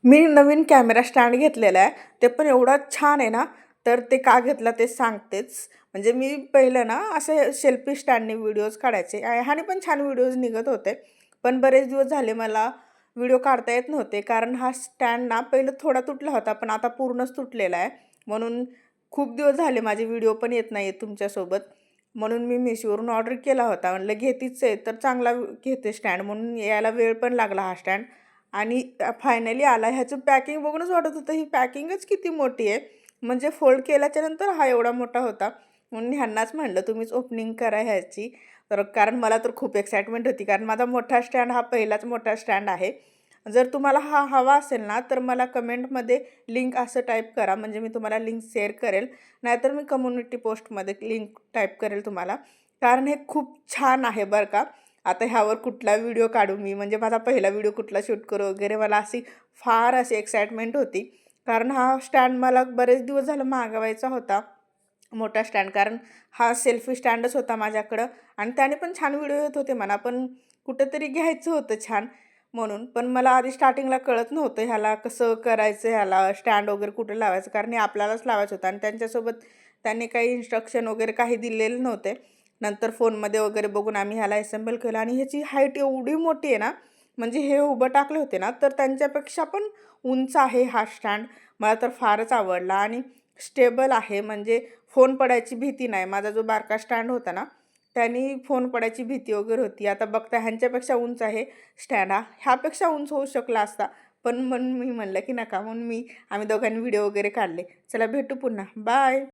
मी नवीन camera stand घेतलेला आहे. ते पण एवढा छान आहे ना, तर ते का घेतला ते सांगतेच. म्हणजे मी पहिलं ना असे सेल्फी स्टँडने व्हिडिओज काढायचे. ह्याने पण छान व्हिडिओज निघत होते. पण बरेच दिवस झाले मला व्हिडिओ काढता येत नव्हते. कारण हा स्टँड ना पहिलं थोडा तुटला होता, पण आता पूर्णच तुटलेला आहे. म्हणून खूप दिवस झाले माझे व्हिडिओ पण येत नाही आहेत तुमच्यासोबत. म्हणून मी Meeshoवरून ऑर्डर केला होता. म्हटलं घेतीच आहे तर चांगला घेते स्टँड म्हणून यायला वेळ पण लागला हा स्टँड. आणि फायनली आला. ह्याचं पॅकिंग बघूनच वाटत होतं ही पॅकिंगच किती मोठी आहे. म्हणजे फोल्ड केल्याच्यानंतर हा एवढा मोठा होता. म्हणून ह्यांनाच म्हटलं तुम्हीच ओपनिंग करा ह्याची. तर कारण मला तर खूप एक्साइटमेंट होती. कारण माझा मोठा स्टँड हा पहिलाच मोठा स्टँड आहे. जर तुम्हाला हा हवा असेल ना, तर मला कमेंटमध्ये लिंक असं टाईप करा. म्हणजे मी तुम्हाला लिंक शेअर करेल. नाहीतर मी कम्युनिटी पोस्टमध्ये लिंक टाईप करेल तुम्हाला. कारण हे खूप छान आहे बरं का. आता ह्यावर कुठला व्हिडिओ काढू मी, म्हणजे माझा पहिला व्हिडिओ कुठला शूट करू वगैरे मला फार अशी एक्साइटमेंट होती. कारण हा स्टँड मला बरेच दिवस झालं मागवायचा होता, मोठा स्टँड. कारण हा सेल्फी स्टँडच होता माझ्याकडं आणि त्याने पण छान व्हिडिओ येत होते म्हणा. पण कुठेतरी घ्यायचं होतं छान म्हणून. पण मला आधी स्टार्टिंगला कळत नव्हतं ह्याला कसं करायचं, ह्याला स्टँड वगैरे कुठे लावायचं. कारण हे आपल्यालाच लावायचं होतं आणि त्यांच्यासोबत त्यांनी काही इन्स्ट्रक्शन वगैरे काही दिलेले नव्हते. नंतर फोनमध्ये वगैरे बघून आम्ही ह्याला असेंबल केलं आणि ह्याची हाईट एवढी मोठी आहे ना, म्हणजे हे उभं टाकले होते ना, तर त्यांच्यापेक्षा पण उंच आहे हा स्टँड. मला तर फारच आवडला आणि स्टेबल आहे. म्हणजे फोन पडायची भीती नाही. माझा जो बारका स्टँड होता ना, त्यानी फोन पडायची भीती वगैरे होती. आता बघता ह्यांच्यापेक्षा उंच आहे स्टँड हा. ह्यापेक्षा उंच होऊ शकला असता. पण म्हणून मी म्हणलं की नका, म्हणून आम्ही दोघांनी व्हिडिओ वगैरे काढले. चला भेटू पुन्हा. बाय.